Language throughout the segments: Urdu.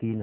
3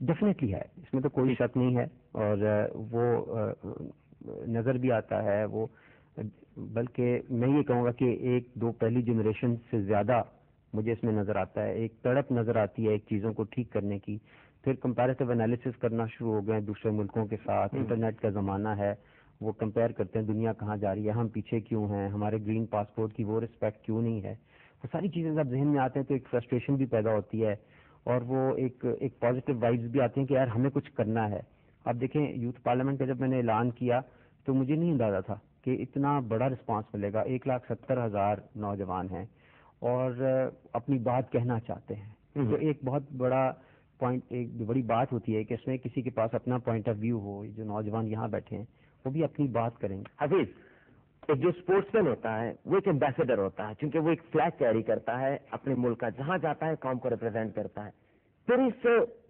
ڈیفینیٹلی ہے، اس میں تو کوئی شک نہیں ہے، اور وہ نظر بھی آتا ہے وہ، بلکہ میں یہ کہوں گا کہ ایک دو پہلی جنریشن سے زیادہ مجھے اس میں نظر آتا ہے، ایک تڑپ نظر آتی ہے ایک چیزوں کو ٹھیک کرنے کی. پھر کمپیریٹیو انالیسس کرنا شروع ہو گئے دوسرے ملکوں کے ساتھ. انٹرنیٹ کا زمانہ ہے، وہ کمپیئر کرتے ہیں دنیا کہاں جا رہی ہے، ہم پیچھے کیوں ہیں، ہمارے گرین پاسپورٹ کی وہ رسپیکٹ کیوں نہیں ہے. وہ ساری چیزیں جب ذہن میں آتے ہیں تو ایک فرسٹریشن بھی پیدا ہوتی ہے، اور وہ ایک پازیٹیو وائبز بھی آتی ہیں کہ یار ہمیں کچھ کرنا ہے. اب دیکھیں یوتھ پارلیمنٹ کا جب میں نے اعلان کیا تو مجھے نہیں اندازہ تھا کہ اتنا بڑا رسپانس ملے گا. 1,70,000 نوجوان ہیں اور اپنی بات کہنا چاہتے ہیں. تو ایک بہت بڑا پوائنٹ، ایک بڑی بات ہوتی ہے کہ اس میں کسی کے پاس اپنا پوائنٹ آف ویو ہو. جو نوجوان یہاں بیٹھے ہیں وہ بھی اپنی بات کریں گے. حفیظ، ایک جو اسپورٹس مین ہوتا ہے وہ ایک ایمبیسڈر ہوتا ہے، کیونکہ وہ ایک فلیگ کیری کرتا ہے اپنے ملک کا، جہاں جاتا ہے قوم کو ریپرزینٹ کرتا ہے. پھر اس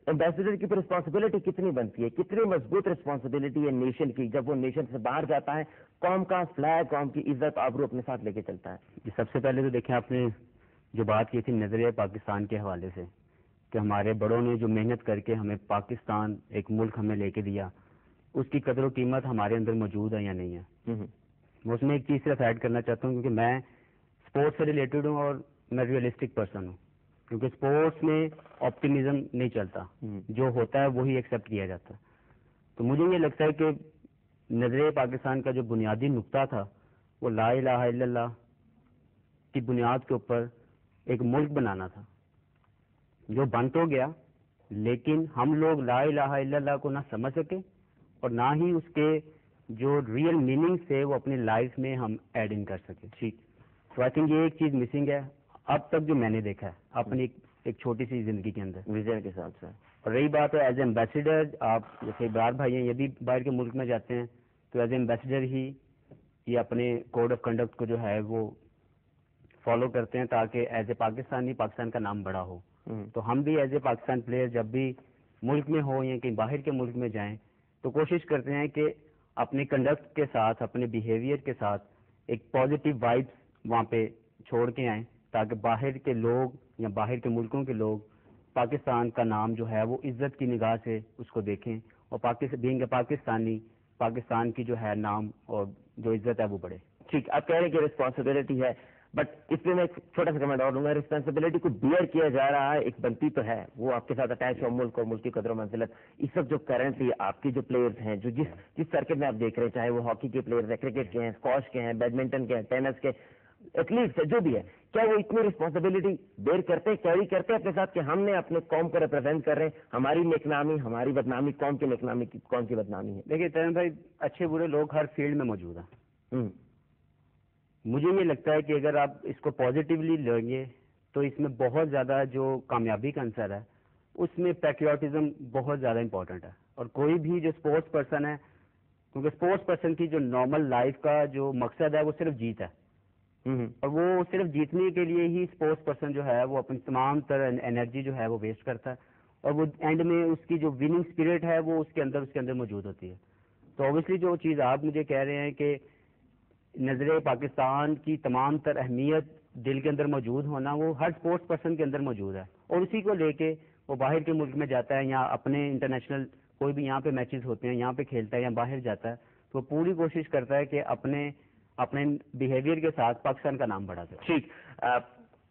ایمبیسڈر کی رسپانسبلٹی کتنی بنتی ہے، کتنی مضبوط رسپانسبلٹی ہے نیشن کی، جب وہ نیشن سے باہر جاتا ہے قوم کا فلیگ، قوم کی عزت آبرو اپنے ساتھ لے کے چلتا ہے. سب سے پہلے تو دیکھیں آپ نے جو بات کی تھی نظریہ پاکستان کے حوالے سے، کہ ہمارے بڑوں نے جو محنت کر کے ہمیں پاکستان ایک ملک ہمیں لے کے دیا، اس کی قدر و قیمت ہمارے اندر موجود ہے یا نہیں ہے. میں اس میں ایک چیز صرف ایڈ کرنا چاہتا ہوں، کیونکہ میں اسپورٹس سے ریلیٹڈ ہوں اور میں ریئلسٹک پرسن ہوں. کیونکہ اسپورٹس میں آپٹیمزم نہیں چلتا، جو ہوتا ہے وہی ایکسیپٹ کیا جاتا ہے. تو مجھے یہ لگتا ہے کہ نظریہ پاکستان کا جو بنیادی نقطہ تھا وہ لا الہ الا اللہ کی بنیاد کے اوپر ایک ملک بنانا تھا، جو بن تو گیا لیکن ہم لوگ لا الہ الا اللہ کو نہ سمجھ سکے اور نہ ہی اس کے جو ریئل میننگ سے وہ اپنی لائف میں ہم ایڈ ان کر سکے. ٹھیک، تو آئی تھنک یہ ایک چیز مسنگ ہے اب تک جو میں نے دیکھا ہے اپنی ایک چھوٹی سی زندگی کے اندر ویژن کے حساب سے. اور رہی بات ہے ایز اے ایمبیسیڈر، آپ جیسے ابرار بھائی ہیں یہ بھی باہر کے ملک میں جاتے ہیں، تو ایز اے ایمبیسیڈر ہی یہ اپنے کوڈ آف کنڈکٹ کو جو ہے وہ فالو کرتے ہیں تاکہ ایز اے پاکستانی پاکستان کا نام بڑا ہو. تو ہم بھی ایز اے پاکستان پلیئر جب بھی ملک میں ہوں یا کہیں باہر کے ملک میں جائیں تو کوشش کرتے ہیں کہ اپنے کنڈکٹ کے ساتھ، اپنے بیہیویئر کے ساتھ ایک پازیٹیو وائبس وہاں پہ چھوڑ کے آئیں، تاکہ باہر کے لوگ یا باہر کے ملکوں کے لوگ پاکستان کا نام جو ہے وہ عزت کی نگاہ سے اس کو دیکھیں، اور بینگ اے پاکستانی پاکستان کی جو ہے نام اور جو عزت ہے وہ بڑھے. ٹھیک، آپ کہہ رہے ہیں کہ رسپانسبلٹی ہے، بٹ اس میں ایک چھوٹا سا کمنٹ اور لوں گا. رسپانسبلٹی کو بیئر کیا جا رہا ہے، ایک بنتی تو ہے، وہ آپ کے ساتھ اٹیچ ہو ملک اور ملک کی قدر و منزلت. اس وقت جو کرنٹلی آپ کے جو پلیئرز ہیں، جو جس سرکٹ میں آپ دیکھ رہے ہیں، چاہے وہ ہاکی کے پلیئرز ہیں، کرکٹ کے ہیں، اسکواش کے ہیں، بیڈمنٹن کے ہیں، ٹینس کے ایتھلیٹس ہیں، جو بھی ہے، کیا وہ اتنی رسپانسبلٹی بیئر کرتے ہیں، کیری کرتے ہیں اپنے ساتھ کہ ہم نے اپنے قوم کو ریپرزینٹ کر رہے ہیں، ہماری نیک نامی، ہماری بدنامی، قوم کی نیک نامی، قوم کی بدنامی ہے. دیکھیے ترن بھائی، اچھے برے لوگ ہر فیلڈ میں موجود ہیں. مجھے یہ لگتا ہے کہ اگر آپ اس کو پازیٹیولی لیں گے تو اس میں بہت زیادہ جو کامیابی کا عنصر ہے اس میں پیٹریوٹزم بہت زیادہ امپورٹنٹ ہے. اور کوئی بھی جو اسپورٹس پرسن ہے، کیونکہ اسپورٹس پرسن کی جو نارمل لائف کا جو مقصد ہے وہ صرف جیت ہے، اور وہ صرف جیتنے کے لیے ہی اسپورٹس پرسن جو ہے وہ اپنی تمام تر انرجی جو ہے وہ ویسٹ کرتا ہے، اور وہ اینڈ میں اس کی جو وننگ اسپرٹ ہے وہ اس کے اندر موجود ہوتی ہے. تو اوبیسلی جو چیز آپ مجھے کہہ رہے ہیں کہ نظر پاکستان کی تمام تر اہمیت دل کے اندر موجود ہونا، وہ ہر اسپورٹس پرسن کے اندر موجود ہے، اور اسی کو لے کے وہ باہر کے ملک میں جاتا ہے یا اپنے انٹرنیشنل کوئی بھی یہاں پہ میچز ہوتے ہیں یہاں پہ کھیلتا ہے یا باہر جاتا ہے، تو وہ پوری کوشش کرتا ہے کہ اپنے بیہیویئر کے ساتھ پاکستان کا نام بڑھا دے. ٹھیک،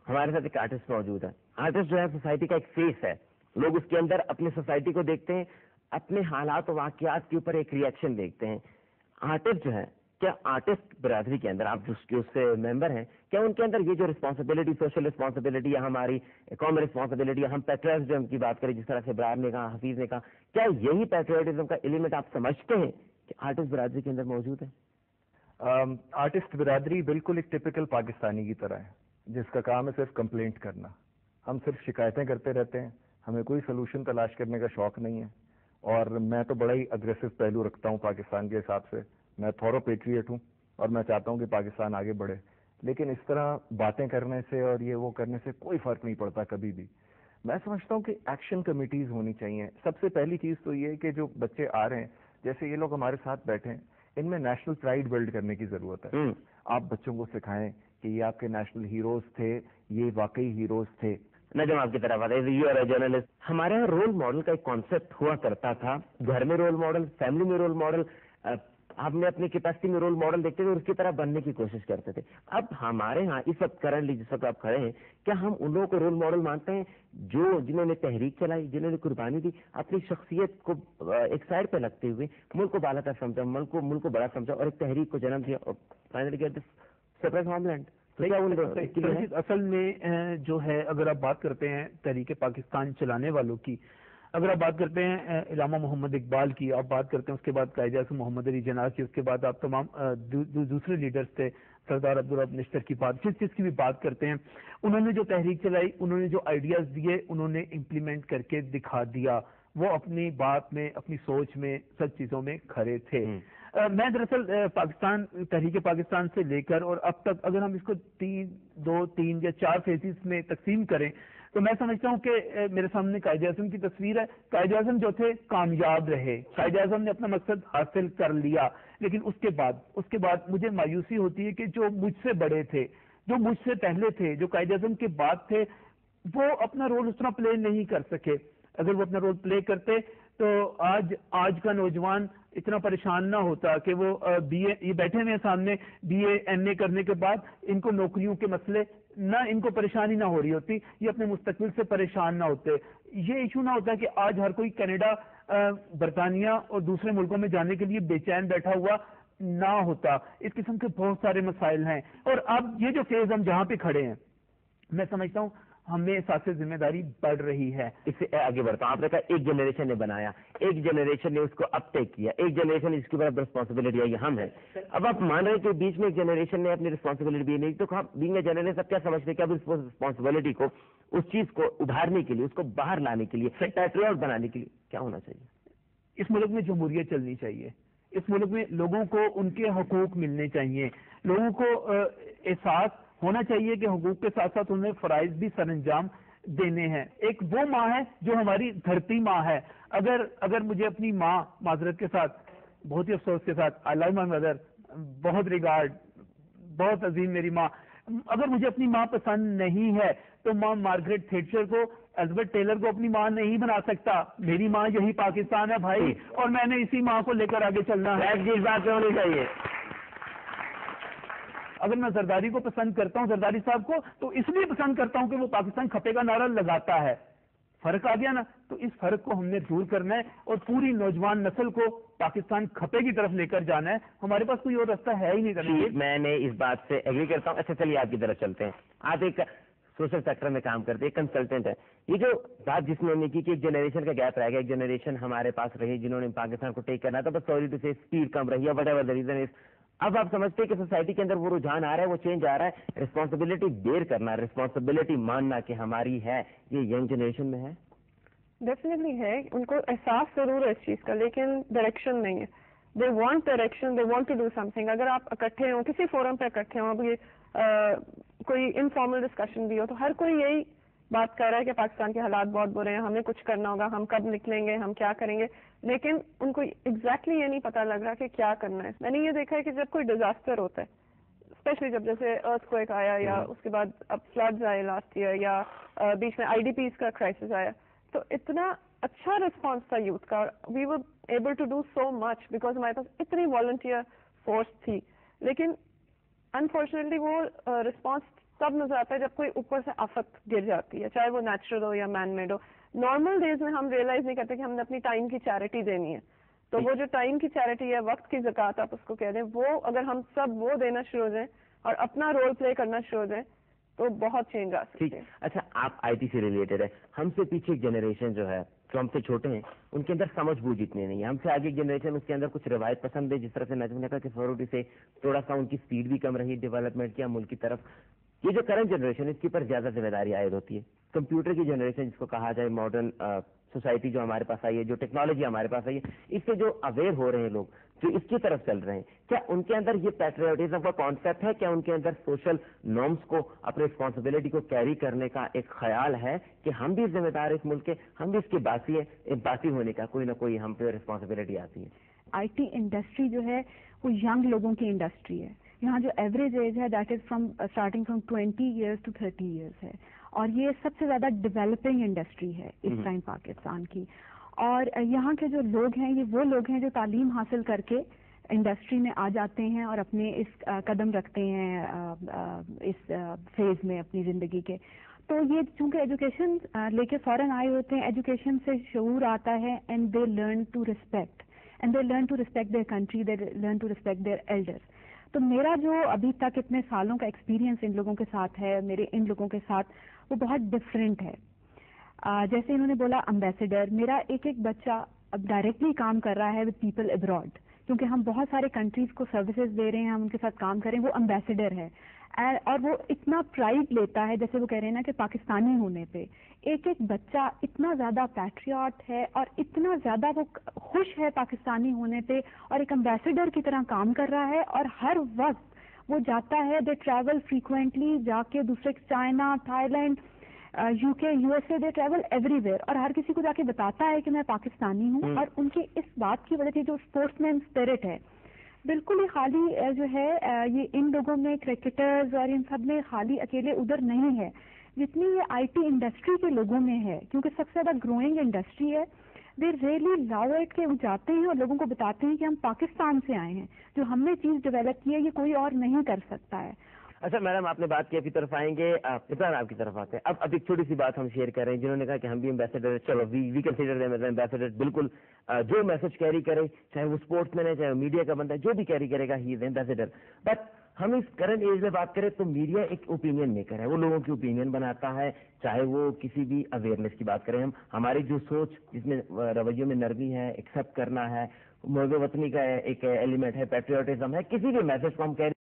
ہمارے ساتھ ایک آرٹسٹ موجود ہے. آرٹسٹ جو ہے سوسائٹی کا ایک فیس ہے، لوگ اس کے اندر اپنی سوسائٹی کو دیکھتے ہیں، اپنے حالات و واقعات کے اوپر ایک ریئیکشن دیکھتے ہیں. آرٹسٹ جو ہے، کیا آرٹسٹ برادری کے اندر آپ جو اس سے ممبر ہیں، کیا ان کے اندر یہ جو رسپانسبلٹی، سوشل رسپانسبلٹی یا ہماری قومی رسپانسبلٹی یا ہم پیٹریوٹزم کی بات کریں جس طرح سے ابرار نے کہا، حفیظ نے کہا، کیا یہی پیٹریوٹزم کا ایلیمنٹ آپ سمجھتے ہیں کہ آرٹسٹ برادری کے اندر موجود ہے؟ آرٹسٹ برادری بالکل ایک ٹپکل پاکستانی کی طرح ہے جس کا کام ہے صرف کمپلینٹ کرنا. ہم صرف شکایتیں کرتے رہتے ہیں، ہمیں کوئی سلوشن تلاش کرنے کا شوق نہیں ہے. اور میں تو بڑا ہی اگریسو پہلو رکھتا ہوں پاکستان کے حساب سے. میں تھورو پیٹریٹ ہوں اور میں چاہتا ہوں کہ پاکستان آگے بڑھے، لیکن اس طرح باتیں کرنے سے اور یہ وہ کرنے سے کوئی فرق نہیں پڑتا کبھی بھی. میں سمجھتا ہوں کہ ایکشن کمیٹیز ہونی چاہیے. سب سے پہلی چیز تو یہ کہ جو بچے آ رہے ہیں، جیسے یہ لوگ ہمارے ساتھ بیٹھے ہیں، ان میں نیشنل پرائڈ بلڈ کرنے کی ضرورت ہے. آپ بچوں کو سکھائیں کہ یہ آپ کے نیشنل ہیروز تھے، یہ واقعی ہیروز تھے. نجم آپ کی طرف آتے ہیں، یو آر اے جرنلسٹ. ہمارے یہاں رول ماڈل کا ایک کانسیپٹ ہوا کرتا تھا، گھر میں رول ماڈل، فیملی میں رول ماڈل. آپ نے اپنی کیپیسٹی میں رول ماڈل دیکھتے تھے اور اس کی طرح بننے کی کوشش کرتے تھے. اب ہمارے ہاں اس وقت کرنٹلی جس وقت آپ کھڑے ہیں، کیا ہم ان لوگوں کو رول ماڈل مانتے ہیں جنہوں نے تحریک چلائی، جنہوں نے قربانی دی، اپنی شخصیت کو ایک سائڈ پہ رکھتے ہوئے ملک کو بالا تر سمجھا، ملک کو بڑا سمجھا اور ایک تحریک کو جنم دیا اور finally get separate homeland. اصل میں جو ہے، اگر آپ بات کرتے ہیں تحریک پاکستان چلانے والوں کی، اگر آپ بات کرتے ہیں علامہ محمد اقبال کی، آپ بات کرتے ہیں اس کے بعد قائد اعظم محمد علی جناح کی، اس کے بعد آپ تمام دوسرے لیڈرز تھے، سردار عبدالرب نشتر کی بات، جس کی بھی بات کرتے ہیں، انہوں نے جو تحریک چلائی، انہوں نے جو آئیڈیاز دیے، انہوں نے امپلیمنٹ کر کے دکھا دیا. وہ اپنی بات میں، اپنی سوچ میں، سب چیزوں میں کھڑے تھے. میں دراصل پاکستان، تحریک پاکستان سے لے کر اور اب تک اگر ہم اس کو 3 یا 4 فیزز میں تقسیم کریں تو میں سمجھتا ہوں کہ میرے سامنے قائد اعظم کی تصویر ہے. قائد اعظم جو تھے کامیاب رہے، قائد اعظم نے اپنا مقصد حاصل کر لیا، لیکن اس کے بعد مجھے مایوسی ہوتی ہے کہ جو مجھ سے بڑے تھے، جو مجھ سے پہلے تھے، جو قائد اعظم کے بعد تھے، وہ اپنا رول اس طرح پلے نہیں کر سکے. اگر وہ اپنا رول پلے کرتے تو آج کا نوجوان اتنا پریشان نہ ہوتا کہ وہ بی اے، یہ بیٹھے ہوئے سامنے بی اے ایم اے کرنے کے بعد ان کو نوکریوں کے مسئلے نہ، ان کو پریشانی نہ ہو رہی ہوتی، یہ اپنے مستقبل سے پریشان نہ ہوتے. یہ ایشو نہ ہوتا کہ آج ہر کوئی کینیڈا، برطانیہ اور دوسرے ملکوں میں جانے کے لیے بے چین بیٹھا ہوا نہ ہوتا. اس قسم کے بہت سارے مسائل ہیں. اور اب یہ جو فیز ہم جہاں پہ کھڑے ہیں، میں سمجھتا ہوں ہمیں احساس ذمہ داری بڑھ رہی ہے. اس سے آگے بڑھتا ہوں. آپ نے کہا ایک جنریشن نے بنایا، ایک جنریشن نے اس کو اپ ٹیک کیا، ایک جنریشن اس کی بڑا رسپانسبلٹی ہے، یہ ہم ہیں. اب آپ مان رہے ہیں کہ بیچ میں ایک جنریشن نے اپنی رسپانسبلٹی بھی نہیں، تو بینگ اے جنریشن سب کیا سمجھتے ہیں کہ اب اس رسپانسبلٹی کو، اس چیز کو ابھارنے کے لیے، اس کو باہر لانے کے لیے، پیٹریوٹ بنانے کے لیے کیا ہونا چاہیے؟ اس ملک میں جمہوریت چلنی چاہیے. اس ملک میں لوگوں کو ان کے حقوق ملنے چاہیے. لوگوں کو احساس ہونا چاہیے کہ حقوق کے ساتھ ساتھ انہیں فرائض بھی سر انجام دینے ہیں. ایک وہ ماں ہے جو ہماری دھرتی ماں ہے. اگر مجھے اپنی ماں، معذرت کے ساتھ، بہت ہی افسوس کے ساتھ، آئی لو مائی مدر، بہت ریگارڈ، بہت عظیم میری ماں، اگر مجھے اپنی ماں پسند نہیں ہے تو ماں مارگریٹ تھیچر کو، البرٹ ٹیلر کو اپنی ماں نہیں بنا سکتا. میری ماں یہی پاکستان ہے بھائی، اور میں نے اسی ماں کو لے کر آگے چلنا ہے. اس بات ہونی چاہیے. اگر میں زرداری کو پسند کرتا ہوں، زرداری صاحب کو، تو اس لیے پسند کرتا ہوں کہ وہ پاکستان کھپے کا نعرہ لگاتا ہے. فرق آ گیا نا؟ تو اس فرق کو ہم نے دور کرنا ہے اور پوری نوجوان نسل کو پاکستان کھپے کی طرف لے کر جانا ہے. ہمارے پاس کوئی اور راستہ ہے ہی نہیں کرنے کے. میں نے اس بات سے ایگری کرتا ہوں. اچھا چلیے آپ کی طرف چلتے ہیں. آپ ایک سوشل سیکٹر میں کام کرتے ہیں، کنسلٹنٹ ہے. یہ جو بات جس نے کی کہ ایک جنریشن کا گیپ رہ گیا، ایک جنریشن ہمارے پاس رہی جنہوں نے پاکستان کو ٹیک کرنا تھا، بس سوری ٹو سے اسپیڈ کم رہی ہے، what ever the reason is. اب آپ سمجھتے ہیں کہ سوسائٹی کے اندر وہ رجحان آ رہا ہے، وہ چینج آ رہا ہے، رسپانسبلٹی بیر کرنا، رسپانسبلٹی ماننا کہ ہماری ہے، یہ ینگ جنریشن میں ہے؟ ڈیفینیٹلی ہے. ان کو احساس ضرور ہے اس چیز کا، لیکن ڈائریکشن نہیں ہے. They want direction, they want to do something. اگر آپ اکٹھے ہوں، کسی فورم پہ اکٹھے ہوں، ابھی کوئی انفارمل ڈسکشن بھی ہو، تو ہر کوئی یہی بات کر رہا ہے کہ پاکستان کے حالات بہت برے ہیں، ہمیں کچھ کرنا ہوگا، ہم کب نکلیں گے، ہم کیا کریں گے. لیکن ان کو ایگزیکٹلی یہ نہیں پتا لگ رہا کہ کیا کرنا ہے. میں نے یہ دیکھا ہے کہ جب کوئی ڈیزاسٹر ہوتا ہے، اسپیشلی جب جیسے ارتھ کوئک آیا، یا اس کے بعد اب فلڈز آئے لاسٹ ایئر، یا بیچ میں IDPs کا کرائسس آیا، تو اتنا اچھا رسپانس تھا یوتھ کا. We were able to do so much because ہمارے پاس اتنی والنٹیئر فورس تھی. لیکن انفارچونیٹلی وہ رسپانس تب نظر آتا ہے جب کوئی اوپر سے آفت گر جاتی ہے، چاہے وہ نیچرل ہو یا مین میڈ ہو. نارمل ڈیز میں ہم ریئلائز نہیں کرتے کہ ہم نے اپنی ٹائم کی چیریٹی دینی ہے. تو وہ جو ٹائم کی چیریٹی ہے، وقت کی زکوٰۃ آپ اس کو کہہ دیں، وہ اگر ہم سب وہ دینا شروع ہو جائیں اور اپنا رول پلے کرنا شروع ہو جائیں تو بہت چینج آ سکتی ہے. اچھا، آپ IT سے ریلیٹڈ ہے. ہم سے پیچھے ایک جنریشن جو ہے، جو ہم سے چھوٹے ہیں، ان کے اندر سمجھ بوجھ اتنی نہیں ہے. ہم سے آگے ایک جنریشن، اس کے اندر کچھ روایت پسند ہے، جس طرح سے نجم نے کہا کہ فروٹی سے تھوڑا سا ان کی سپیڈ بھی کم رہی ڈیولپمنٹ کی ملک کی طرف. یہ جو کرنٹ جنریشن، اس کے اوپر زیادہ ذمہ داری عائد ہوتی ہے. کمپیوٹر کی جنریشن جس کو کہا جائے، ماڈرن سوسائٹی جو ہمارے پاس آئی ہے، جو ٹیکنالوجی ہمارے پاس آئی ہے، اس سے جو اویئر ہو رہے ہیں لوگ، جو اس کی طرف چل رہے ہیں، کیا ان کے اندر یہ پیٹریوٹزم کا کانسیپٹ ہے؟ کیا ان کے اندر سوشل نارمس کو، اپنے رسپانسبلٹی کو کیری کرنے کا ایک خیال ہے کہ ہم بھی ذمہ دار اس ملک کے، ہم بھی اس کے باسی ہیں، باسی ہونے کا کوئی نہ کوئی ہم پہ رسپانسبلٹی آتی ہے؟ IT انڈسٹری جو ہے وہ ینگ لوگوں کی انڈسٹری ہے. یہاں جو ایوریج ایج ہے that is starting from 20 years to 30 years ہے. اور یہ سب سے زیادہ ڈیولپنگ انڈسٹری ہے اس ٹائم پاکستان کی. اور یہاں کے جو لوگ ہیں یہ وہ لوگ ہیں جو تعلیم حاصل کر کے انڈسٹری میں آ جاتے ہیں اور اپنے اس قدم رکھتے ہیں اس فیز میں اپنی زندگی کے. تو یہ چونکہ ایجوکیشن لے کے فوراً آئے ہوتے ہیں, ایجوکیشن سے شعور آتا ہے, and they learn to respect, and they learn to respect their country, they learn to respect their elders. تو میرا جو ابھی تک اتنے سالوں کا ایکسپیرینس ان لوگوں کے ساتھ ہے, میرے ان لوگوں کے ساتھ, وہ بہت ڈفرینٹ ہے. جیسے انہوں نے بولا امبیسڈر, میرا ایک بچہ اب ڈائریکٹلی کام کر رہا ہے ود پیپل ابراڈ, کیونکہ ہم بہت سارے کنٹریز کو سروسز دے رہے ہیں, ہم ان کے ساتھ کام کریں, وہ امبیسڈر ہے. اور وہ اتنا پرائڈ لیتا ہے, جیسے وہ کہہ رہے ہیں نا کہ پاکستانی ہونے پہ, ایک بچہ اتنا زیادہ پیٹریاٹ ہے اور اتنا زیادہ وہ خوش ہے پاکستانی ہونے پہ, اور ایک امبیسڈر کی طرح کام کر رہا ہے. اور ہر وقت وہ جاتا ہے, دے ٹریول فریکوینٹلی, جا کے دوسرے چائنا, تھائی لینڈ, یو کے, U S A, they travel every where, اور ہر کسی کو جا کے بتاتا ہے کہ میں پاکستانی ہوں. اور ان کی اس بات کی وجہ سے جو اسپورٹس مین اسپرٹ ہے, بالکل ہی خالی جو ہے یہ ان لوگوں میں, کرکٹرز اور ان سب میں خالی اکیلے ادھر نہیں ہے, جتنی یہ آئی ٹی انڈسٹری کے لوگوں میں ہے, کیونکہ سب سے زیادہ گروئنگ انڈسٹری ہے. دے ریئلی لو اٹ کہ وہ جاتے ہیں اور لوگوں کو بتاتے ہیں کہ ہم پاکستان سے آئے ہیں, جو ہم نے چیز ڈیولپ کی ہے یہ کوئی اور نہیں کر سکتا ہے. اچھا میڈم, آپ نے بات کی, اپنی طرف آئیں گے, عمران آپ کی طرف آتے ہیں. اب ایک چھوٹی سی بات ہم شیئر کر رہے ہیں, جنہوں نے کہا کہ ہم بھی امبیسڈر, چلو we consider them as ambassador. بالکل, جو میسج کیری کرے, چاہے وہ اسپورٹس مین ہے, چاہے وہ میڈیا کا بندہ ہے, جو بھی کیری کرے گا, ہی از امبیسڈر. بٹ ہم اس کرنٹ ایج میں بات کریں تو میڈیا ایک اوپینین میکر ہے, وہ لوگوں کی اوپینین بناتا ہے, چاہے وہ کسی بھی اویئرنیس کی بات کریں. ہماری جو سوچ, جس میں رویوں میں نرمی ہے, ایکسیپٹ کرنا ہے, محب وطنی کا ایک ایلیمنٹ ہے, پیٹریوٹزم ہے, کسی بھی میسج کو ہم کہہ